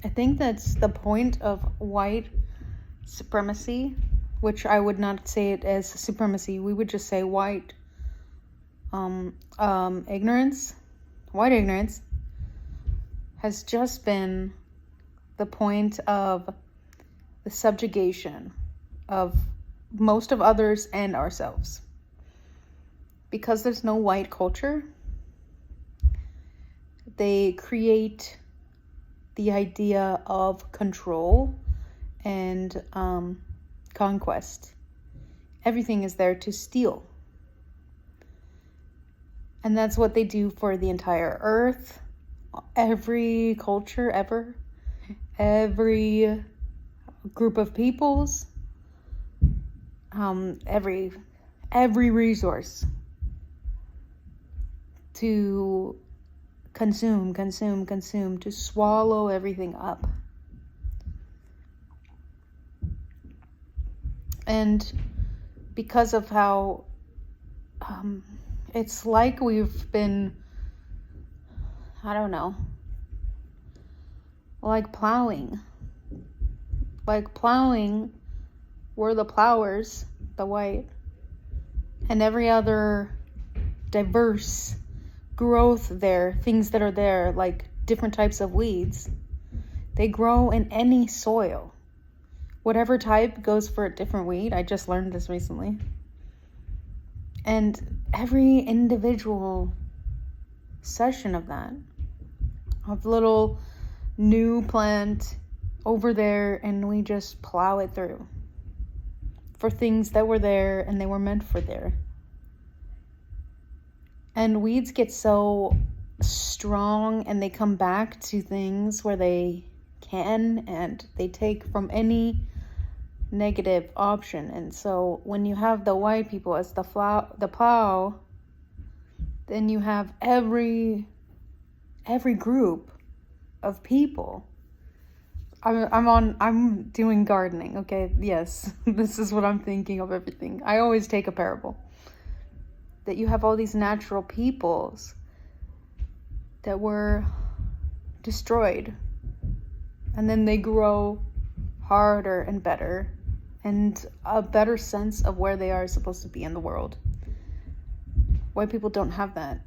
I think that's the point of white supremacy, which I would not say it as supremacy. We would just say white ignorance. White ignorance has just been the point of the subjugation of most of others and ourselves. Because there's no white culture, they create the idea of control and conquest. Everything is there to steal. And that's what they do for the entire earth, every culture ever, every group of peoples, every resource, to consume, to swallow everything up. And because of how it's like we've been, I don't know, like plowing. We're the plowers, the white, and every other diverse growth there, things that are there, like different types of weeds, they grow in any soil. Whatever type goes for a different weed. I just learned this recently. And every individual session of that, of little new plant over there, and we just plow it through for things that were there and they were meant for there. And weeds get so strong and they come back to things where they can, and they take from any negative option. And so when you have the white people as the plow, then you have every group of people. I'm doing gardening, okay? Yes, this is what I'm thinking of everything. I always take a parable. That you have all these natural peoples that were destroyed, and then they grow harder and better, and a better sense of where they are supposed to be in the world. White people don't have that.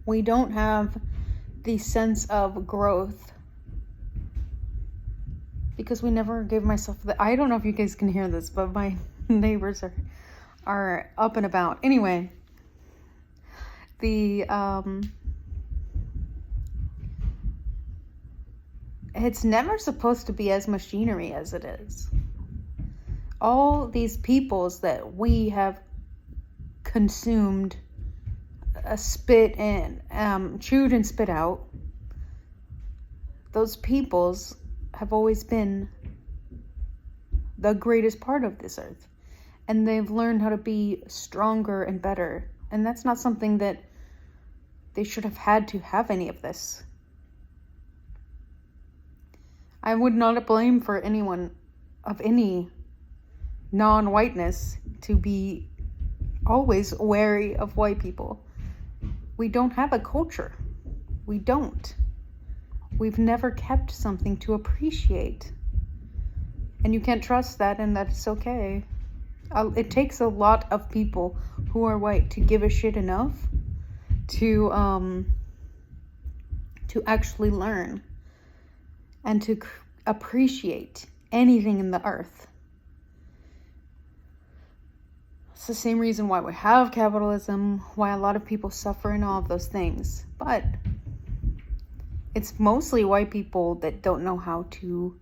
We don't have the sense of growth because we never gave myself I don't know if you guys can hear this, but my neighbors are up and about. Anyway, it's never supposed to be as machinery as it is. All these peoples that we have consumed, spit in, chewed and spit out, those peoples have always been the greatest part of this earth. And they've learned how to be stronger and better. And that's not something that they should have had to have any of this. I would not blame for anyone of any non-whiteness to be always wary of white people. We don't have a culture. We don't. We've never kept something to appreciate. And you can't trust that, and that's okay. It takes a lot of people who are white to give a shit enough to actually learn and to appreciate anything in the earth. It's the same reason why we have capitalism, why a lot of people suffer and all of those things. But it's mostly white people that don't know how to,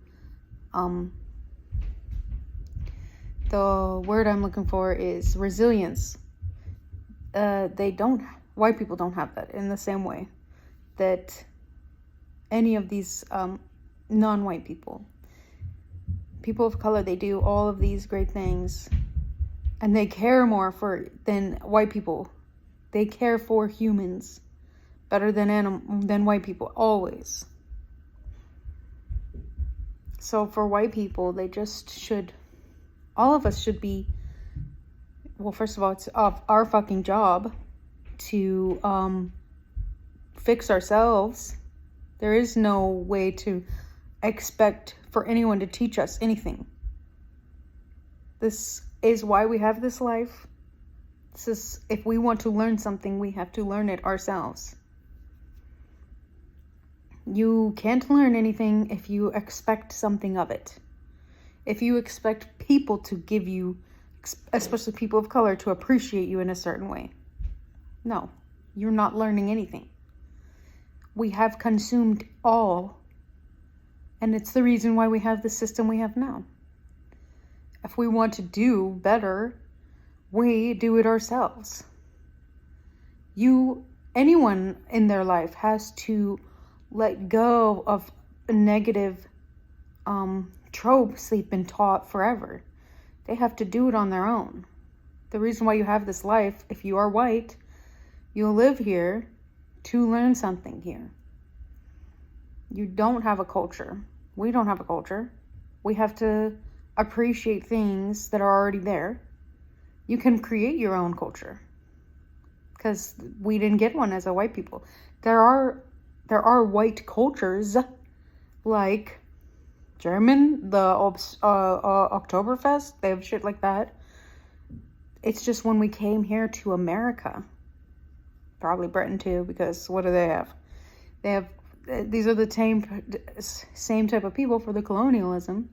the word I'm looking for is resilience. White people don't have that in the same way that any of these non-white people of color, they do all of these great things, and they care more than white people. They care for humans better than white people, always. So for white people, they just should, all of us should be, well, first of all, it's our fucking job to fix ourselves There is no way to expect for anyone to teach us anything. This is why we have this life. This is, if we want to learn something, we have to learn it ourselves. You can't learn anything if you expect something of it. If you expect people to give you, especially people of color, to appreciate you in a certain way. No, you're not learning anything. We have consumed all, and it's the reason why we have the system we have now. If we want to do better, we do it ourselves. Anyone in their life has to let go of negative tropes they've been taught forever. They have to do it on their own. The reason why you have this life, if you are white, you'll live here to learn something here. You don't have a culture. We don't have a culture. We have to appreciate things that are already there. You can create your own culture, because we didn't get one as a white people. There are white cultures like German, the Oktoberfest, they have shit like that. It's just when we came here to America, probably Britain too, because what do they have? They have, these are the same type of people for the colonialism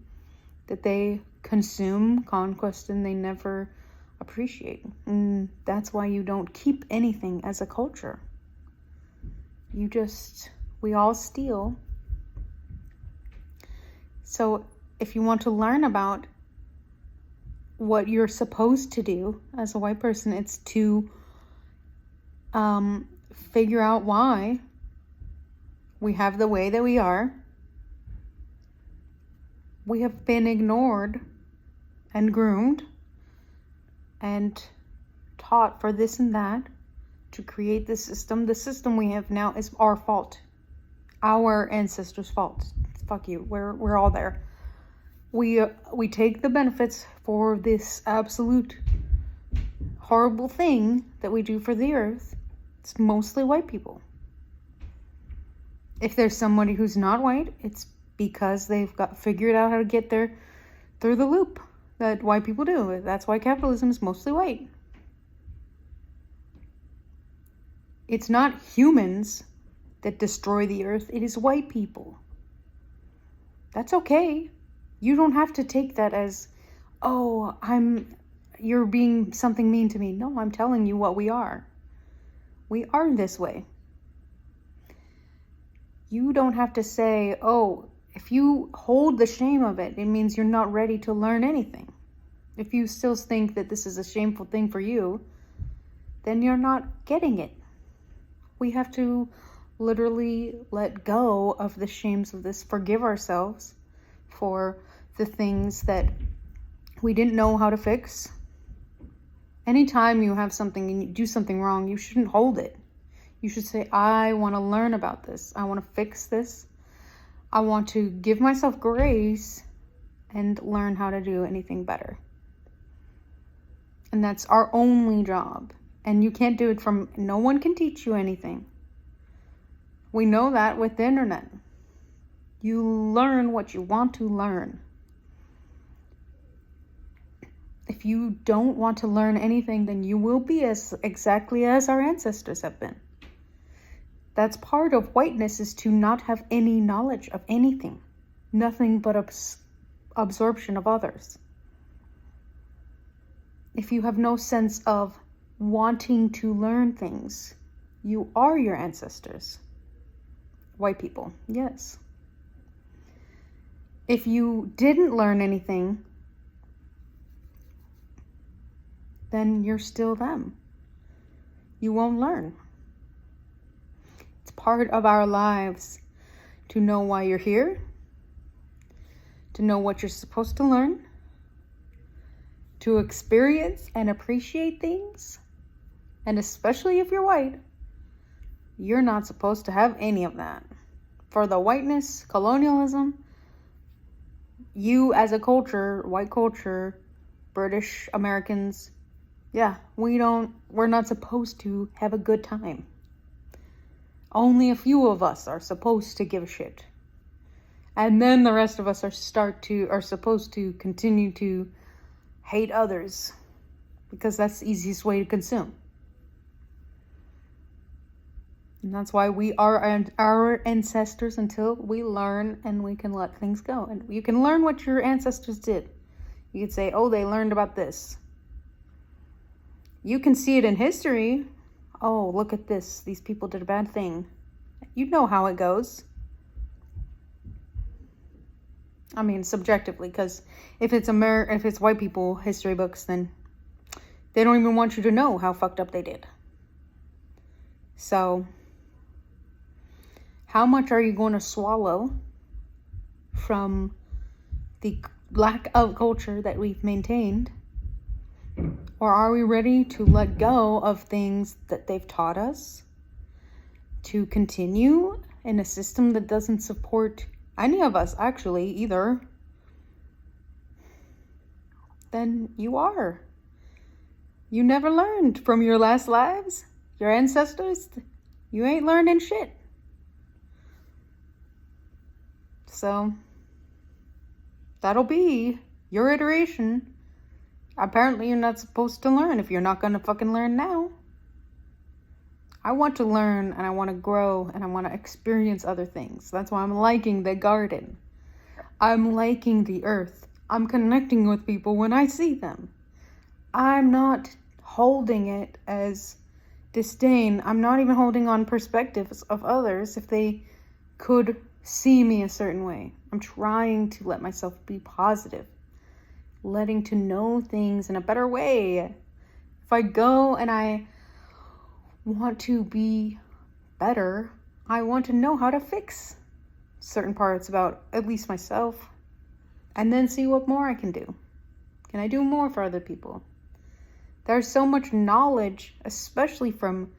that they consume, conquest, and they never appreciate. And that's why you don't keep anything as a culture. We all steal. So if you want to learn about what you're supposed to do as a white person, it's to figure out why we have the way that we are. We have been ignored and groomed and taught for this and that to create this system. The system we have now is our fault. Our ancestors' fault. Fuck you. We're all there. We take the benefits for this absolute horrible thing that we do for the earth. It's mostly white people. If there's somebody who's not white, it's because they've figured out how to get there through the loop that white people do. That's why capitalism is mostly white. It's not humans that destroy the earth. It is white people. That's okay. You don't have to take that as, oh, you're being something mean to me. No, I'm telling you what we are. We are this way. You don't have to say, oh, if you hold the shame of it, it means you're not ready to learn anything. If you still think that this is a shameful thing for you, then you're not getting it. We have to literally let go of the shames of this, forgive ourselves for the things that we didn't know how to fix. Anytime you have something and you do something wrong, you shouldn't hold it. You should say, I want to learn about this. I want to fix this. I want to give myself grace and learn how to do anything better. And that's our only job. And you can't do it no one can teach you anything. We know that with the internet. You learn what you want to learn. If you don't want to learn anything, then you will be exactly as our ancestors have been. That's part of whiteness, is to not have any knowledge of anything. Nothing but absorption of others. If you have no sense of wanting to learn things, you are your ancestors. White people, yes. If you didn't learn anything, then you're still them. You won't learn. It's part of our lives to know why you're here, to know what you're supposed to learn, to experience and appreciate things. And especially if you're white, you're not supposed to have any of that. For the whiteness, colonialism, you as a culture, white culture, British Americans, we're not supposed to have a good time. Only a few of us are supposed to give a shit. And then the rest of us are supposed to continue to hate others. Because that's the easiest way to consume. And that's why we are our ancestors until we learn and we can let things go. And you can learn what your ancestors did. You could say, oh, they learned about this. You can see it in history. Oh, look at this. These people did a bad thing. You know how it goes. I mean, subjectively, because if it's white people history books, then they don't even want you to know how fucked up they did. So, how much are you going to swallow from the lack of culture that we've maintained? Or are we ready to let go of things that they've taught us to continue in a system that doesn't support any of us actually either? Then you are. You never learned from your last lives, your ancestors. You ain't learning shit. So, that'll be your iteration. Apparently you're not supposed to learn if you're not gonna fucking learn now. I want to learn and I want to grow and I want to experience other things. That's why I'm liking the garden. I'm liking the earth. I'm connecting with people when I see them. I'm not holding it as disdain. I'm not even holding on perspectives of others if they could see me a certain way. I'm trying to let myself be positive. Letting to know things in a better way. If I go and I want to be better, I want to know how to fix certain parts about at least myself. And then see what more I can do. Can I do more for other people? There's so much knowledge, especially from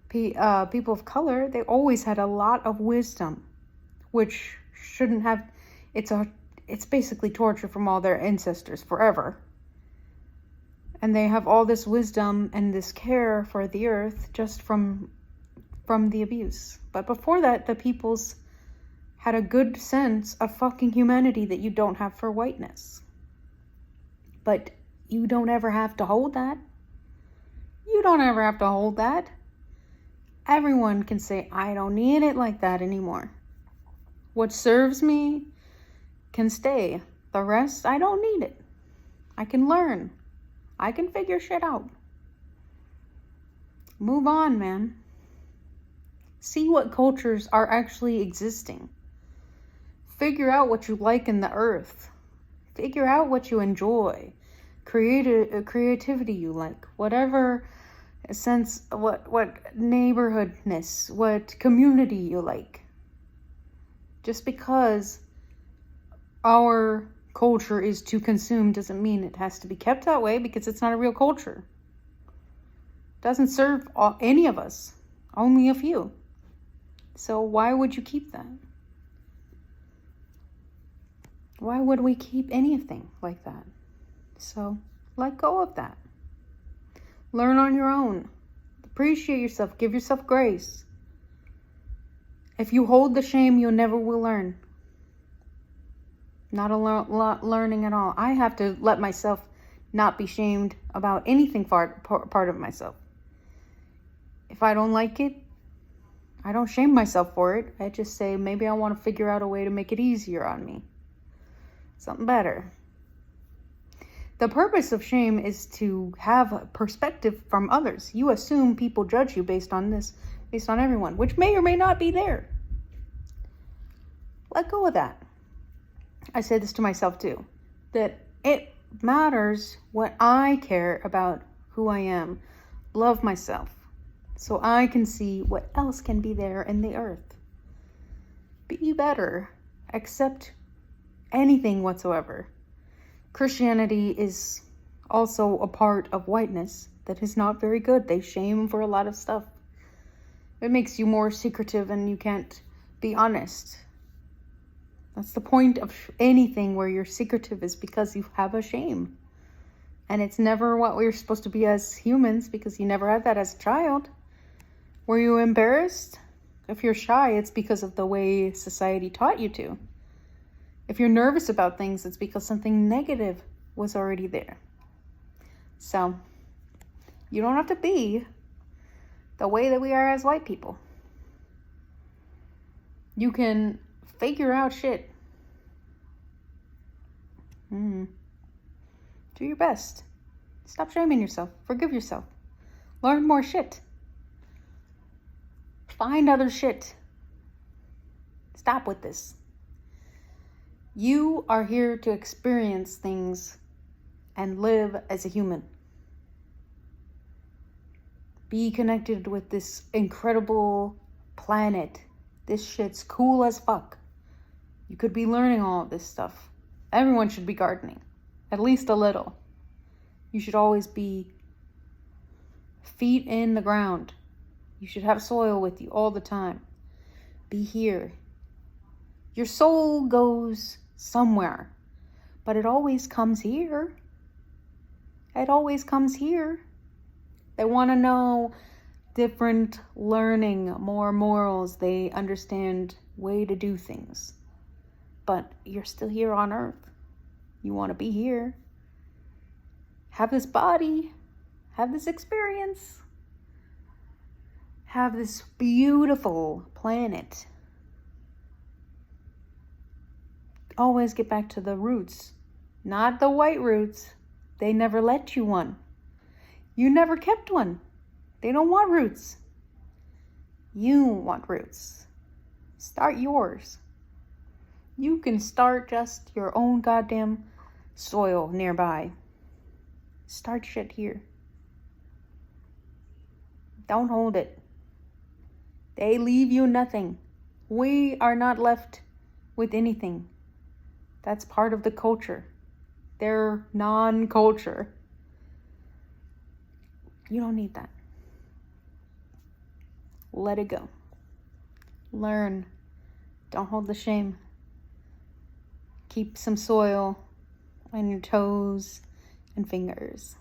people of color. They always had a lot of wisdom, which shouldn't have. It's basically torture from all their ancestors forever. And they have all this wisdom and this care for the earth just from the abuse. But before that, the peoples had a good sense of fucking humanity that you don't have for whiteness. But you don't ever have to hold that. You don't ever have to hold that. Everyone can say, I don't need it like that anymore. What serves me can stay. The rest, I don't need it. I can learn. I can figure shit out. Move on, man. See what cultures are actually existing. Figure out what you like in the earth. Figure out what you enjoy. Creativity you like. Whatever sense, what neighborhoodness, what community you like. Just because our culture is to consume doesn't mean it has to be kept that way, because it's not a real culture. It doesn't serve any of us, only a few. So why would you keep that? Why would we keep anything like that? So let go of that. Learn on your own. Appreciate yourself. Give yourself grace. If you hold the shame, you never will learn. Not a lot learning at all. I have to let myself not be shamed about anything part of myself. If I don't like it, I don't shame myself for it. I just say, maybe I want to figure out a way to make it easier on me. Something better. The purpose of shame is to have perspective from others. You assume people judge you based on this, based on everyone, which may or may not be there. Let go of that. I say this to myself too, that it matters what I care about, who I am, love myself, so I can see what else can be there in the earth. Be better. Accept anything whatsoever. Christianity is also a part of whiteness that is not very good. They shame for a lot of stuff. It makes you more secretive and you can't be honest. That's the point of anything where you're secretive, is because you have a shame. And it's never what we're supposed to be as humans, because you never had that as a child. Were you embarrassed? If you're shy, it's because of the way society taught you to. If you're nervous about things, it's because something negative was already there. So, you don't have to be the way that we are as white people. You can figure out shit. Do your best. Stop shaming yourself. Forgive yourself. Learn more shit. Find other shit. Stop with this. You are here to experience things and live as a human. Be connected with this incredible planet. This shit's cool as fuck. You could be learning all of this stuff. Everyone should be gardening. At least a little. You should always be feet in the ground. You should have soil with you all the time. Be here. Your soul goes somewhere, but it always comes here. It always comes here. They want to know different learning, more morals. They understand way to do things. But you're still here on earth. You want to be here. Have this body. Have this experience. Have this beautiful planet. Always get back to the roots. Not the white roots. They never let you one. You never kept one. They don't want roots. You want roots. Start yours. You can start just your own goddamn soil nearby. Start shit here. Don't hold it. They leave you nothing. We are not left with anything. That's part of the culture. They're non-culture. You don't need that. Let it go. Learn. Don't hold the shame. Keep some soil on your toes and fingers.